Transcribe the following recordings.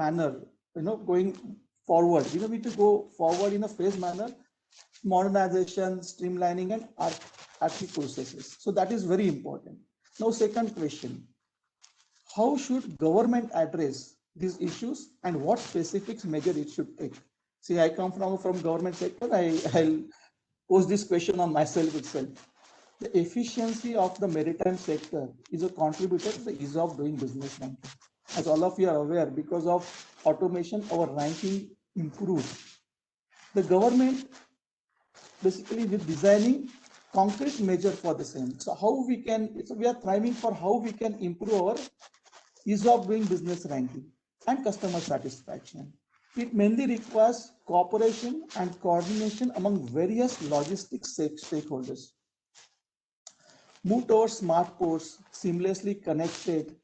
manner, going forward. We need to go forward in a phased manner, modernization, streamlining, and archaic processes. So that is very important. Now, second question: how should government address these issues, and what specific measure it should take? See, I come from government sector. I'll pose this question on myself itself. The efficiency of the maritime sector is a contributor to the ease of doing business ranking. As all of you are aware, because of automation, our ranking improves. The government basically with designing concrete measure for the same. So we are thriving for how we can improve our ease of doing business ranking and customer satisfaction. It mainly requires cooperation and coordination among various logistics stakeholders. Move towards smart ports seamlessly connected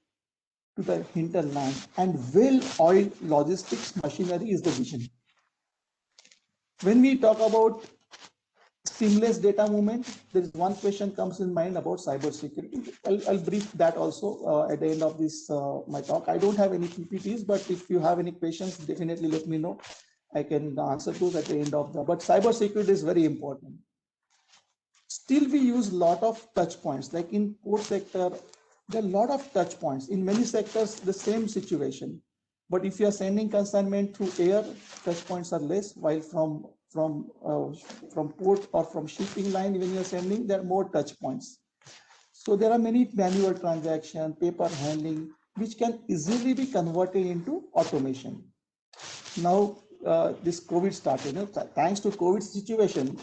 to the hinterland, and well-oiled logistics machinery is the vision. When we talk about seamless data movement, there is one question comes in mind about cybersecurity. I'll brief that also at the end of this my talk. I don't have any PPTs, but if you have any questions, definitely let me know. I can answer those at the end of the. But cybersecurity is very important. Still, we use a lot of touch points. Like in port sector, there are a lot of touch points. In many sectors, the same situation. But if you are sending consignment through air, touch points are less. While from port or from shipping line, when you are sending, there are more touch points. So there are many manual transactions, paper handling, which can easily be converted into automation. Now, this COVID started. Thanks to COVID situation,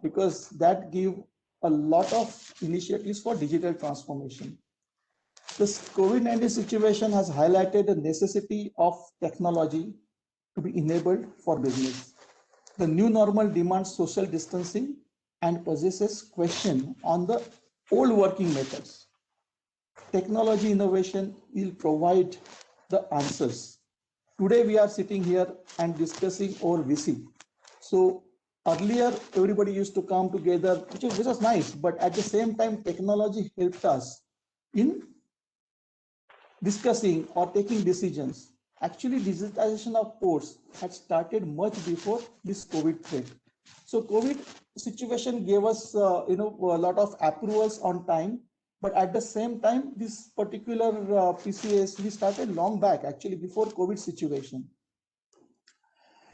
because that gave a lot of initiatives for digital transformation. This COVID-19 situation has highlighted the necessity of technology to be enabled for business. The new normal demands social distancing and possesses question on the old working methods. Technology innovation will provide the answers. Today we are sitting here and discussing over VC. So earlier everybody used to come together, which was nice, but at the same time technology helped us in discussing or taking decisions. Actually, digitization of ports had started much before this COVID threat. So COVID situation gave us a lot of approvals on time, but at the same time, this particular PCS we started long back, actually before COVID situation.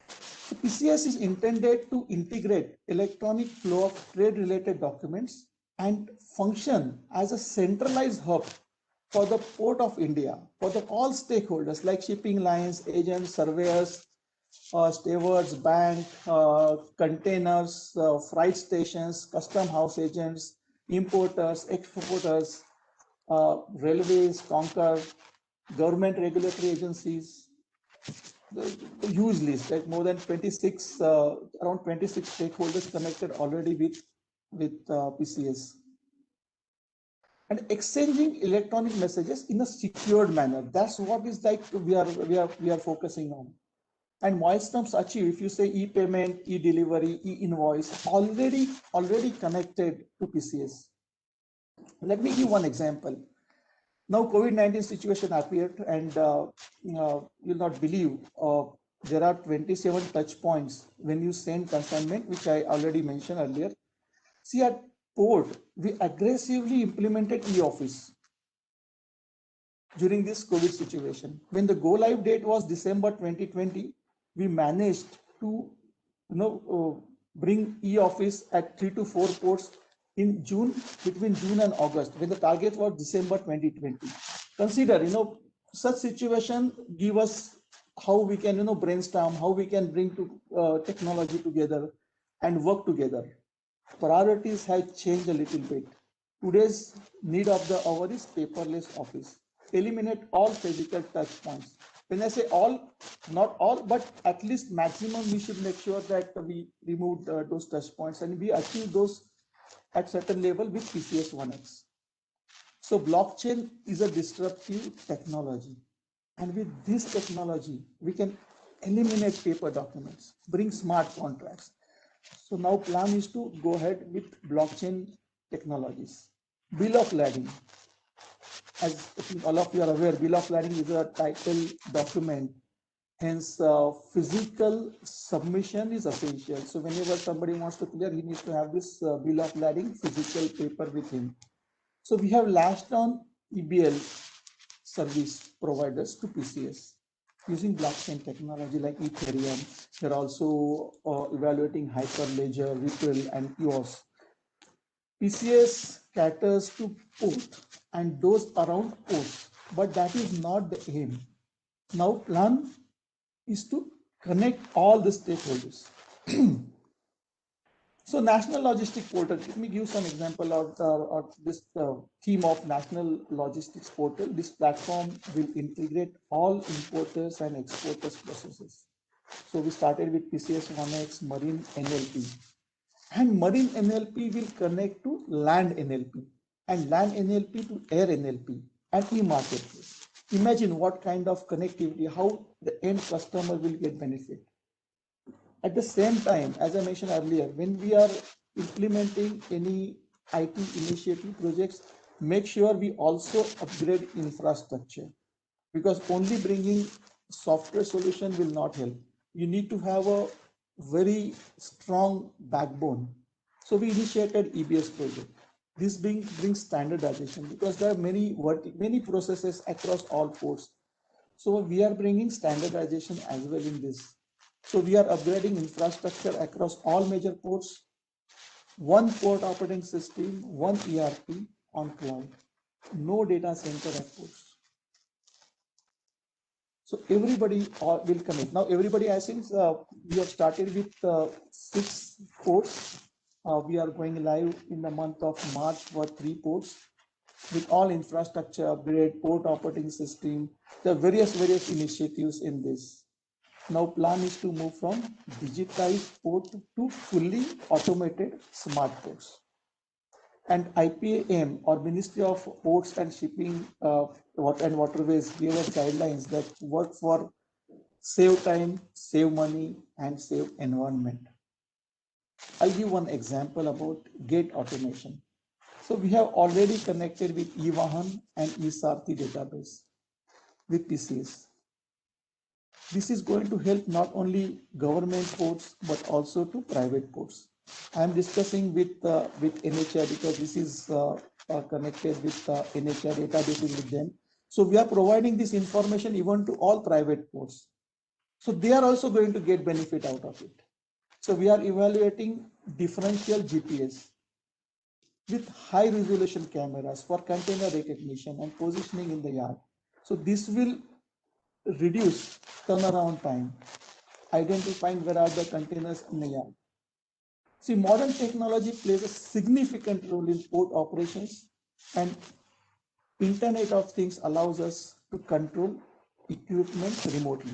So PCS is intended to integrate electronic flow of trade-related documents and function as a centralized hub for the Port of India, for all stakeholders like shipping lines, agents, surveyors, stewards, bank, containers, freight stations, custom house agents, importers, exporters, railways, Concur, government regulatory agencies. The huge list, like more than 26, around 26 stakeholders connected already with PCS. And exchanging electronic messages in a secured manner. That's what is like we are focusing on. And milestones achieved, if you say e-payment, e-delivery, e-invoice, already connected to PCS. Let me give one example. Now COVID-19 situation appeared, and you'll not believe there are 27 touch points when you send consignment, which I already mentioned earlier. See, at port, we aggressively implemented e-office during this COVID situation. When the go live date was December 2020, we managed to bring e-office at 3 to 4 ports in June, between June and August, when the target was December 2020. Consider, such situation give us how we can, brainstorm, how we can bring to technology together and work together. Priorities have changed a little bit. Today's need of the hour is paperless office. Eliminate all physical touch points. When I say all, not all, but at least maximum, we should make sure that we remove those touch points and we achieve those at certain level with PCS 1X. So blockchain is a disruptive technology. And with this technology, we can eliminate paper documents, bring smart contracts. So now plan is to go ahead with blockchain technologies. Bill of lading. As I think all of you are aware, Bill of lading is a title document Hence, physical submission is essential. So whenever somebody wants to clear, he needs to have this bill of lading physical paper with him. So we have latched on EBL service providers to PCS using blockchain technology like Ethereum. They're also evaluating Hyperledger, Ripple, and EOS. PCS caters to port and those around ports, but that is not the aim. Now, plan is to connect all the stakeholders. So National Logistic Portal, let me give some example of this theme of National Logistics Portal. This platform will integrate all importers and exporters processes. So we started with PCS 1X Marine NLP, and Marine NLP will connect to Land NLP, and Land NLP to Air NLP and e-marketplace. Imagine what kind of connectivity, how the end customer will get benefit. At the same time, as I mentioned earlier, when we are implementing any IT initiative projects, make sure we also upgrade infrastructure, because only bringing software solution will not help. You need to have a very strong backbone. So we initiated EBS project. This brings standardization, because there are many processes across all ports. So we are bringing standardization as well in this. So we are upgrading infrastructure across all major ports, one port operating system, one ERP on cloud, no data center at ports. So everybody will commit. Now everybody, I think we have started with 6 ports. We are going live in the month of March for 3 ports with all infrastructure upgrade, port operating system. There are various initiatives in this. Now plan is to move from digitized port to fully automated smart ports. And IPAM, or Ministry of Ports and Shipping and Waterways, gave us guidelines that work for save time, save money, and save environment. I'll give one example about gate automation. So we have already connected with eVahan and eSaarthi database with PCS. This is going to help not only government ports but also to private ports. I am discussing with NHI, because this is connected with NHI databases with them. So we are providing this information even to all private ports. So they are also going to get benefit out of it. So we are evaluating differential GPS with high resolution cameras for container recognition and positioning in the yard. So this will reduce turnaround time, identifying where are the containers in the yard. See, modern technology plays a significant role in port operations, and Internet of Things allows us to control equipment remotely.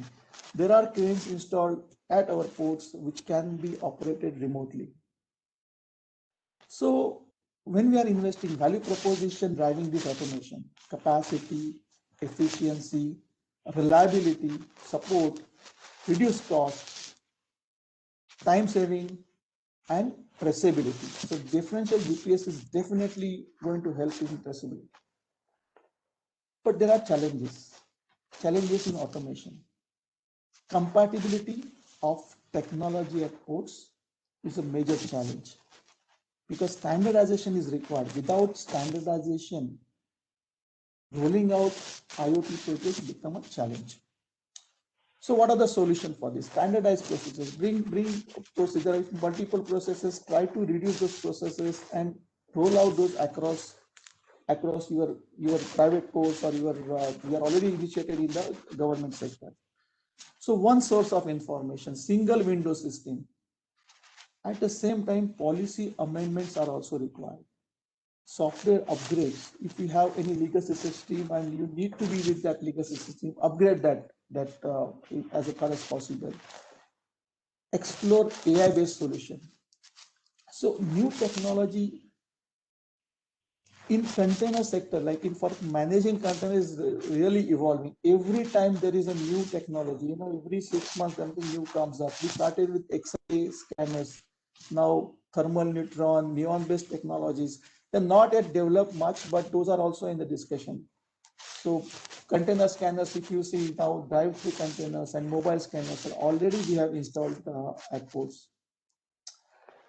There are cranes installed at our ports which can be operated remotely. So when we are investing, value proposition driving this automation, capacity, efficiency, reliability, support, reduce cost, time saving, and traceability. So differential GPS is definitely going to help in traceability. But there are challenges in automation. Compatibility of technology at ports is a major challenge, because standardization is required. Without standardization, rolling out IoT projects become a challenge. So what are the solutions for this? Standardized processes, bring procedure, multiple processes, try to reduce those processes and roll out those across your private ports, or you are already initiated in the government sector. So one source of information, single window system. At the same time, policy amendments are also required. Software upgrades. If you have any legacy system and you need to be with that legacy system, upgrade that as far as possible. Explore AI-based solution. So new technology in container sector, like for managing containers, is really evolving. Every time there is a new technology, every 6 months something new comes up. We started with X-ray scanners, now thermal neutron, neon-based technologies. They're not yet developed much, but those are also in the discussion. So container scanners, if you see now, drive-through containers and mobile scanners are already we have installed at ports.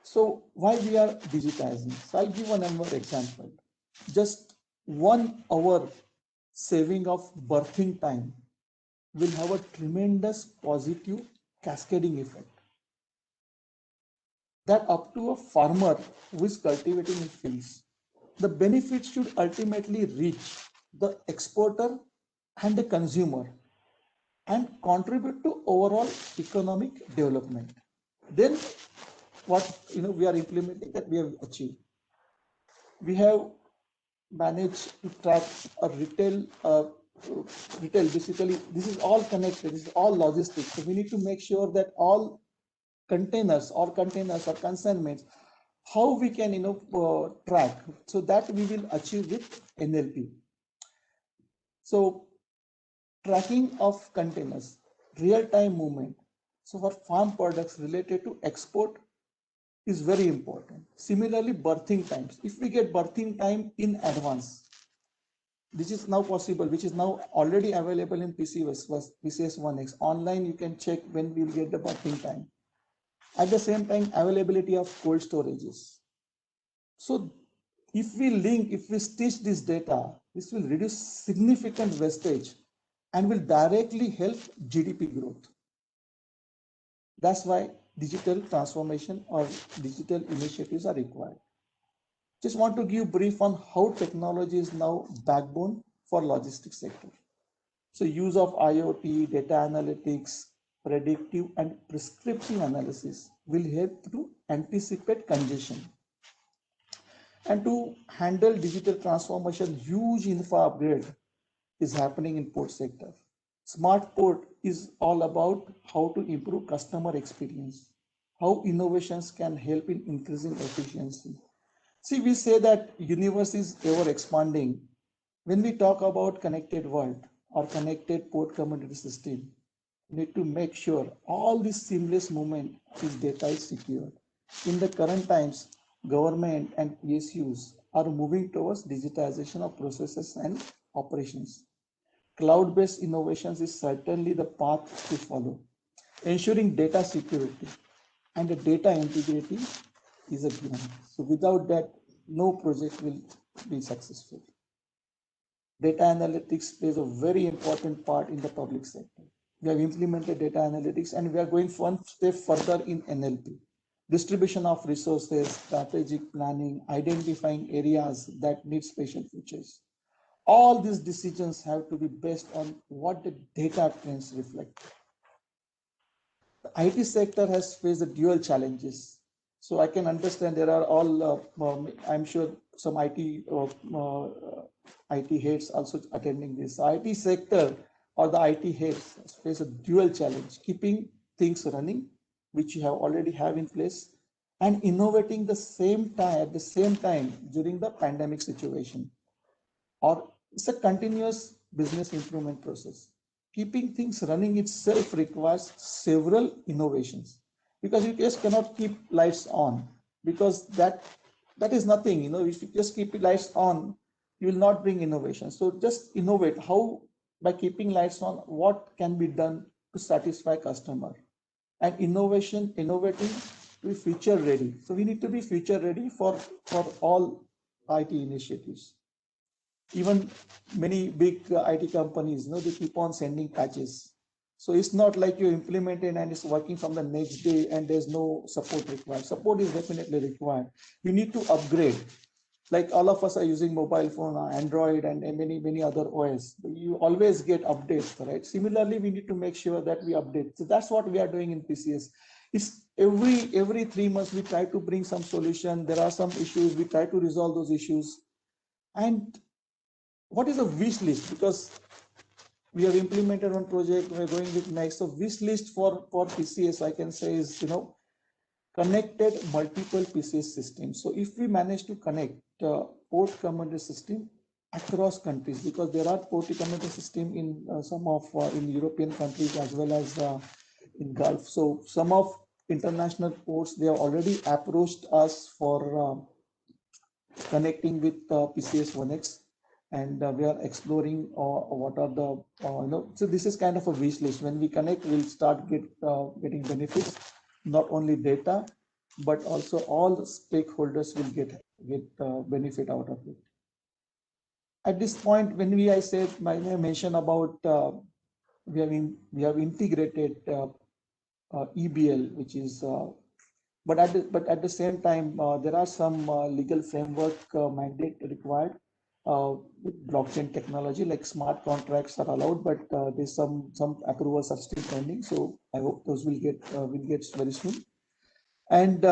So why we are digitizing? So I'll give one more example. Just 1 hour saving of birthing time will have a tremendous positive cascading effect. That up to a farmer who is cultivating in fields, the benefits should ultimately reach the exporter and the consumer and contribute to overall economic development. Then what we are implementing that we have achieved. We have managed to track a retail basically this is all connected, this is all logistics. So we need to make sure that all containers or consignments, how we can track, so that we will achieve with NLP. So tracking of containers, real-time movement. So for farm products related to export is very important. Similarly, birthing times. If we get birthing time in advance, this is now possible, which is now already available in PCS 1X. Online, you can check when we will get the birthing time. At the same time, availability of cold storages. So if we stitch this data, this will reduce significant wastage and will directly help GDP growth. That's why digital transformation or digital initiatives are required. Just want to give brief on how technology is now backbone for logistics sector. So use of IoT, data analytics, predictive and prescriptive analysis will help to anticipate congestion. And to handle digital transformation, huge infra upgrade is happening in port sector. Smart port is all about how to improve customer experience, how innovations can help in increasing efficiency. See, we say that universe is ever expanding. When we talk about connected world or connected port community system, we need to make sure all this seamless movement is data is secured. In the current times, government and PSUs are moving towards digitization of processes and operations. Cloud-based innovations is certainly the path to follow. Ensuring data security and the data integrity is a given. So without that, no project will be successful. Data analytics plays a very important part in the public sector. We have implemented data analytics and we are going one step further in NLP. Distribution of resources, strategic planning, identifying areas that need special features. All these decisions have to be based on what the data trends reflect. The IT sector has faced the dual challenges. So I can understand there are all, I'm sure some IT heads also attending this. The IT sector or the IT heads face a dual challenge, keeping things running, which you have already have in place, and innovating at the same time during the pandemic situation. Or it's a continuous business improvement process. Keeping things running itself requires several innovations because you just cannot keep lights on because that is nothing. If you just keep lights on, you will not bring innovation. So just innovate. How? By keeping lights on, what can be done to satisfy customer? And innovating to be future ready. So we need to be future ready for all IT initiatives. Even many big IT companies, they keep on sending patches. So it's not like you implement it and it's working from the next day and there's no support required. Support is definitely required. You need to upgrade. Like all of us are using mobile phone, Android, and many other OS. You always get updates, right? Similarly, we need to make sure that we update. So that's what we are doing in PCS. It's every 3 months we try to bring some solution. There are some issues, we try to resolve those issues. And what is a wish list? Because we have implemented one project, we're going with next. So wish list for PCS, I can say is, connected multiple PCS systems. So if we manage to connect port commander system across countries, because there are port commander system in some of in European countries as well as in Gulf. So some of international ports, they have already approached us for connecting with PCS 1X. and we are exploring what are the so this is kind of a wish list. When we connect, we'll start getting benefits, not only data, but also all the stakeholders will get benefit out of it. At this point, when I said my mention about we have integrated EBL, which is but at the same time there are some legal framework mandate required with blockchain technology, like smart contracts are allowed, but there's some approvals are still pending. So I hope those will get very soon. And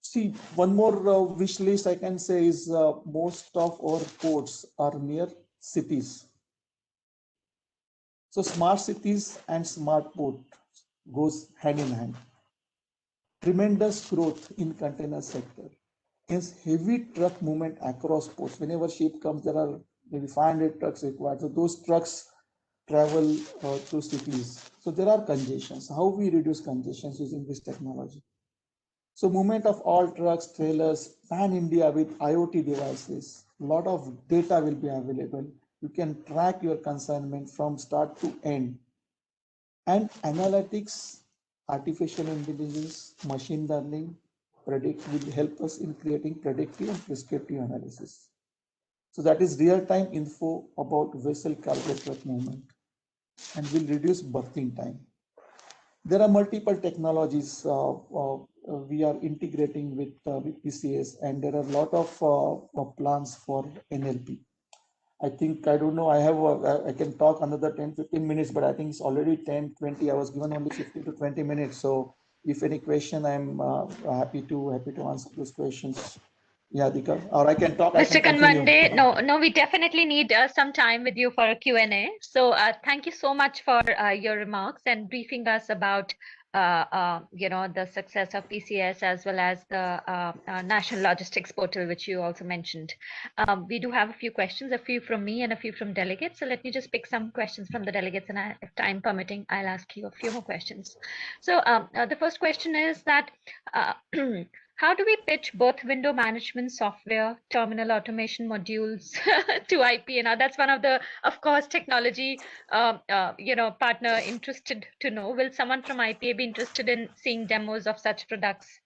see, one more wish list I can say is most of our ports are near cities. So smart cities and smart port goes hand in hand. Tremendous growth in container sector. Hence, heavy truck movement across ports. Whenever ship comes, there are maybe 500 trucks required. So those trucks travel through cities. So there are congestions. How we reduce congestions using this technology? So movement of all trucks, trailers, pan India with IoT devices. A lot of data will be available. You can track your consignment from start to end. And analytics, artificial intelligence, machine learning, will help us in creating predictive and prescriptive analysis. So that is real-time info about vessel cargo truck movement and will reduce berthing time. There are multiple technologies we are integrating with PCS, and there are a lot of plans for NLP. I think, I don't know, I can talk another 10-15 minutes, but I think it's already 10-20. I was given only 15 to 20 minutes. So if any question, I'm happy to answer those questions. Yeah, Dika, or I can talk, I Mr. can continue. Kanwande, no, we definitely need some time with you for a Q&A. So thank you so much for your remarks and briefing us about the success of PCS as well as the National Logistics Portal, which you also mentioned. We do have a few questions, a few from me and a few from delegates. So let me just pick some questions from the delegates, and if time permitting, I'll ask you a few more questions. So the first question is that how do we pitch both window management software, terminal automation modules to IPA? Now, that's one of the, of course, technology, partner interested to know. Will someone from IPA be interested in seeing demos of such products?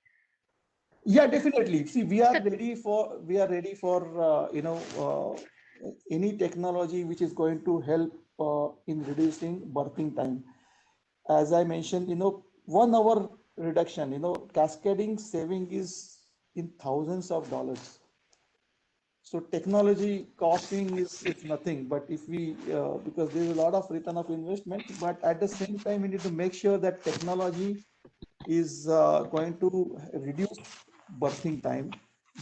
Yeah, definitely. See, we are ready for any technology which is going to help in reducing berthing time. As I mentioned, 1 hour reduction, cascading saving is in thousands of dollars. So technology costing is nothing, but if we, because there's a lot of return of investment, but at the same time, we need to make sure that technology is going to reduce berthing time.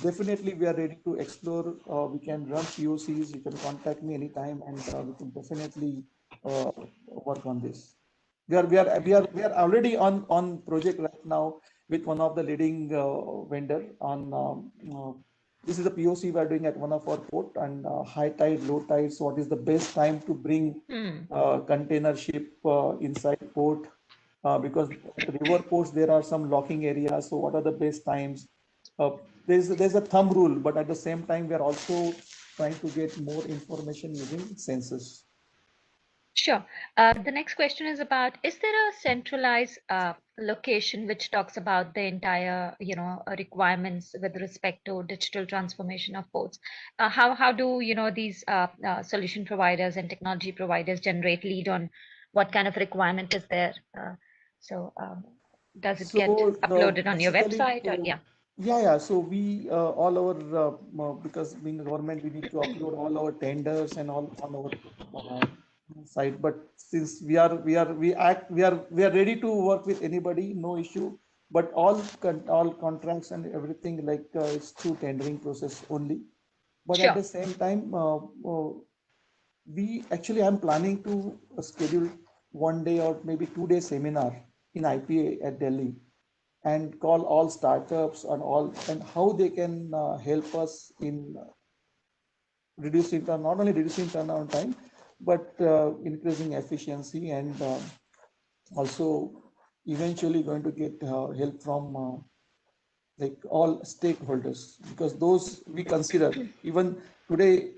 Definitely, we are ready to explore. We can run POCs. You can contact me anytime, and we can definitely work on this. We are already on project right now with one of the leading vendor on. This is a POC we are doing at one of our port, and high tide, low tide. So what is the best time to bring container ship inside port? Because at river ports there are some locking areas. So what are the best times? There's a thumb rule, but at the same time we are also trying to get more information using sensors. Sure. The next question is about, is there a centralized location which talks about the entire, requirements with respect to digital transformation of ports? How do, these solution providers and technology providers generate lead on what kind of requirement is there? Does it get uploaded on your website? Or, yeah. Yeah. So we all our because being a government, we need to upload all our tenders and all on our site. But since we are ready to work with anybody, no issue. But all contracts and everything, like it's through tendering process only. But Sure. at the same time, I'm planning to schedule 1 day or maybe 2 day seminar in IPA at Delhi, and call all startups and how they can help us in reducing not only reducing turnaround time, but increasing efficiency, and also eventually going to get help from like all stakeholders, because those we consider even today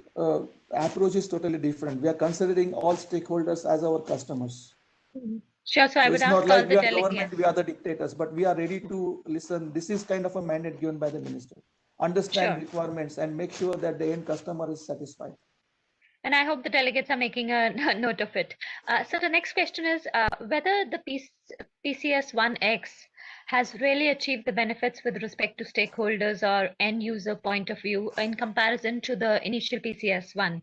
approach is totally different. We are considering all stakeholders as our customers. Sure. So I So would it's ask not all like the we are delegates. government, we are the dictators, but we are ready to listen. This is kind of a mandate given by the minister. Understand Sure. requirements and make sure that the end customer is satisfied. And I hope the delegates are making a note of it. So the next question is whether the PCS 1X has really achieved the benefits with respect to stakeholders or end user point of view in comparison to the initial PCS 1,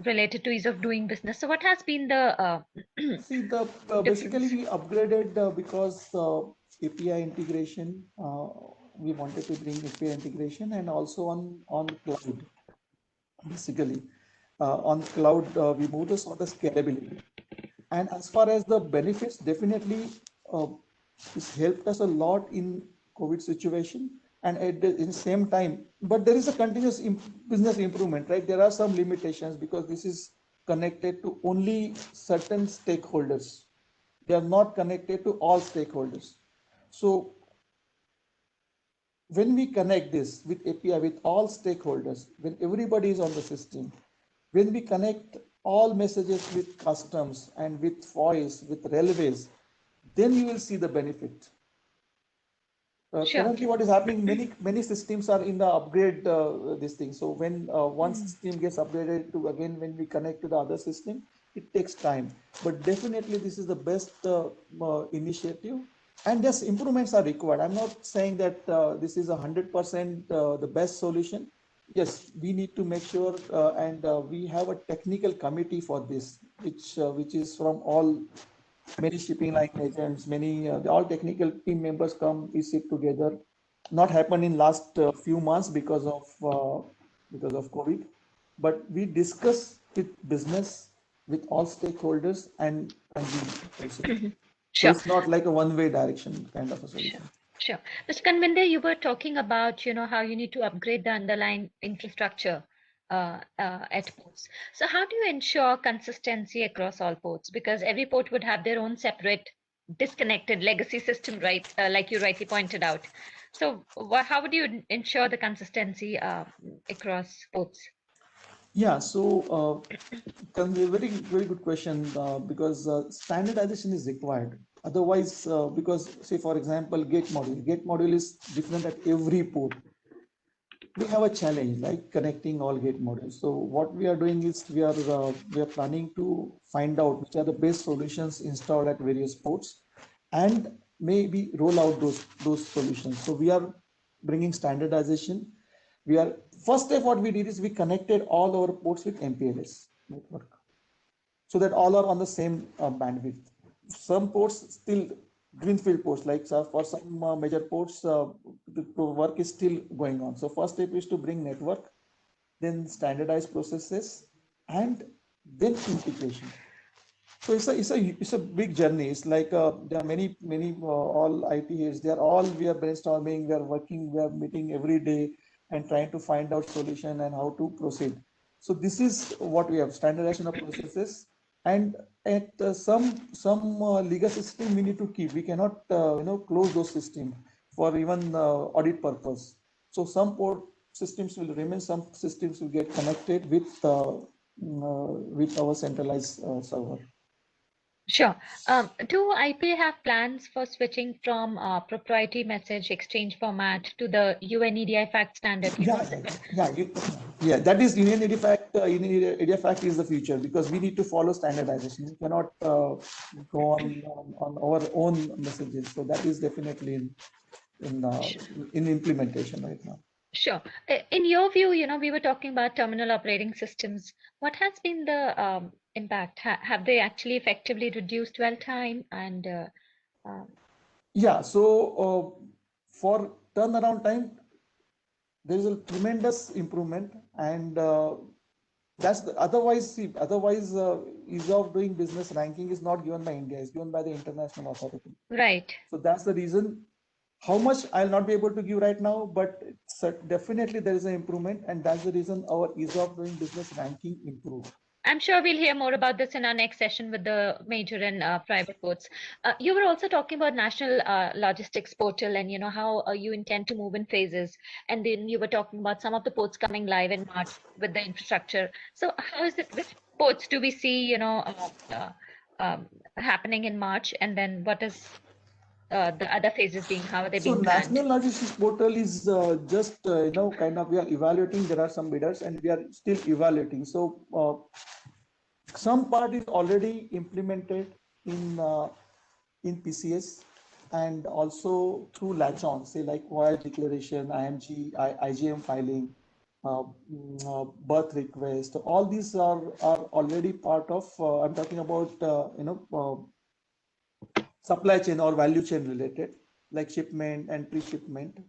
related to ease of doing business. So what has been the See, the basically difference? we upgraded because API integration. We wanted to bring API integration and also on cloud. Basically, on cloud we moved us on the scalability. And as far as the benefits, definitely it's helped us a lot in COVID situation. And at the same time, but there is a continuous business improvement, right? There are some limitations because this is connected to only certain stakeholders. They are not connected to all stakeholders. So when we connect this with API with all stakeholders, when everybody is on the system, when we connect all messages with customs and with voice, with railways, then you will see the benefit. Sure. Currently, what is happening? Many systems are in the upgrade this thing. So when one system gets upgraded to again when we connect to the other system, it takes time. But definitely, this is the best initiative. And yes, improvements are required. I'm not saying that this is 100% the best solution. Yes, we need to make sure, and we have a technical committee for this, which is from all many shipping line agents, many all technical team members come, we sit together. Not happened in last few months because of COVID, but we discuss with business, with all stakeholders, and we so Sure. it's not like a one-way direction kind of a solution. Sure. Mr. Kanvinder, you were talking about, how you need to upgrade the underlying infrastructure at ports. So how do you ensure consistency across all ports? Because every port would have their own separate disconnected legacy system, right? Like you rightly pointed out. So how would you ensure the consistency across ports? Yeah, so very good question because standardization is required. Otherwise, because say for example, gate module is different at every port. We have a challenge like connecting all gate modules. So what we are doing is we are planning to find out which are the best solutions installed at various ports, and maybe roll out those solutions. So we are bringing standardization. We are first step what we did is we connected all our ports with MPLS network, so that all are on the same bandwidth. Some ports still greenfield ports, like for some major ports, the work is still going on. So first step is to bring network, then standardize processes, and then integration. So it's a big journey. It's like there are many all IT heads. They are all we are brainstorming. We are working. We are meeting every day and trying to find out solution and how to proceed. So this is what we have: standardization of processes, and at some legacy system we need to keep. We cannot close those systems for even audit purpose. So some port systems will remain. Some systems will get connected with our centralized server. Sure. Do IP have plans for switching from proprietary message exchange format to the UNEDI FACT standard? Yeah. That is Union EDIFACT. Union EDIFACT is the future because we need to follow standardization. We cannot go on our own messages. So that is definitely in implementation right now. Sure. In your view, we were talking about terminal operating systems. What has been the impact? Have they actually effectively reduced dwell time and yeah, so for turnaround time, there is a tremendous improvement, and that's otherwise ease of doing business ranking is not given by India, it's given by the international authority. Right. So that's the reason. How much I'll not be able to give right now, but definitely there is an improvement, and that's the reason our ease of doing business ranking improved. I'm sure we'll hear more about this in our next session with the major and private ports. You were also talking about national logistics portal and how you intend to move in phases. And then you were talking about some of the ports coming live in March with the infrastructure. So how is it? Which ports do we see, happening in March? And then what is the other phases being? How are they So being planned? National Logistics Portal is just, kind of, we are evaluating. There are some bidders and we are still evaluating. So some part is already implemented in PCS and also through latch-on, say like voyage declaration, IGM filing, berth request. All these are already part of. I'm talking about supply chain or value chain related, like shipment and pre-shipment.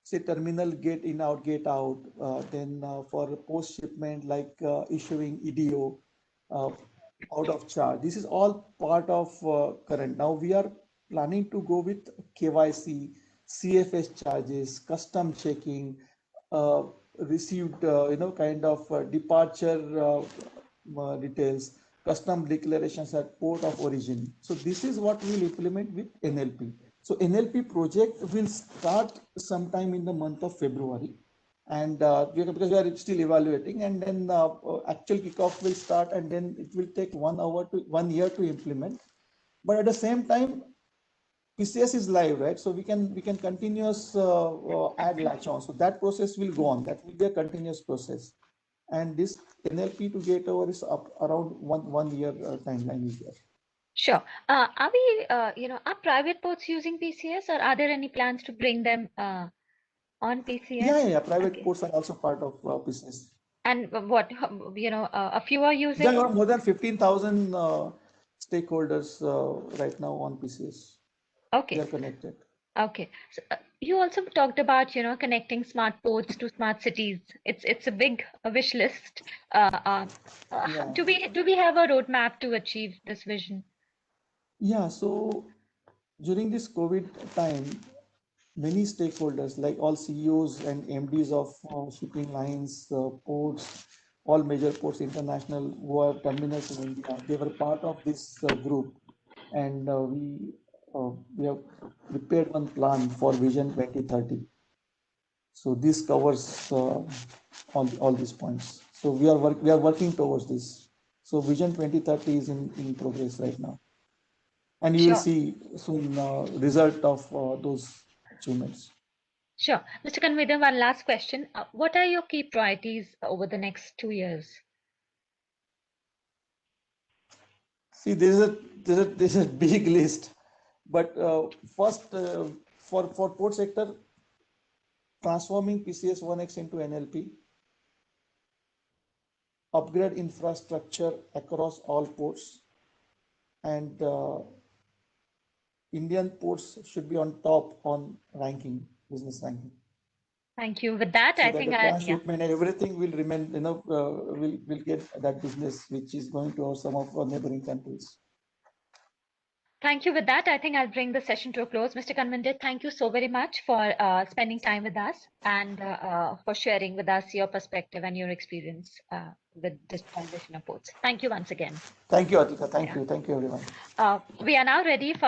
Say terminal gate in, out, gate out. Then for post shipment, like issuing EDO. Out of charge. This is all part of current. Now we are planning to go with KYC, CFS charges, custom checking, received, kind of departure details, custom declarations at port of origin. So this is what we'll implement with NLP. So NLP project will start sometime in the month of February. And because we are still evaluating, and then actual kickoff will start, and then it will take 1 year to implement. But at the same time, PCS is live, right? So we can continuous add latch on. So that process will go on. That will be a continuous process. And this NLP to gate over is up around one year timeline is there. Sure. Are we, are private ports using PCS, or are there any plans to bring them on PCS? Yeah. Private Okay. ports are also part of PCS. And what, a few are using? There are more than 15,000 stakeholders right now on PCS. Okay. They are connected. Okay. So, you also talked about, connecting smart ports to smart cities. It's a big wish list. Yeah. Do we have a roadmap to achieve this vision? Yeah. So during this COVID time, many stakeholders, like all CEOs and MDs of shipping lines, ports, all major ports, international, who are terminals in India, they were part of this group, and we have prepared one plan for Vision 2030. So this covers all these points. So we are working towards this. So Vision 2030 is in progress right now, and you will Sure. see soon result of those achievements. Sure. Mr. Kanwedar, one last question. What are your key priorities over the next 2 years? See, there's a big list, but first for port sector, transforming PCS 1X into NLP, upgrade infrastructure across all ports, and Indian ports should be on top on ranking, business ranking. Thank you. With that, So I that think the transshipment and everything will remain, will get that business which is going to some of our neighboring countries. Thank you. With that, I think I'll bring the session to a close. Mr. Kanwedar, thank you so very much for spending time with us and for sharing with us your perspective and your experience with this transition of ports. Thank you once again. Thank you, Atika. Thank you. Thank you, everyone. We are now ready for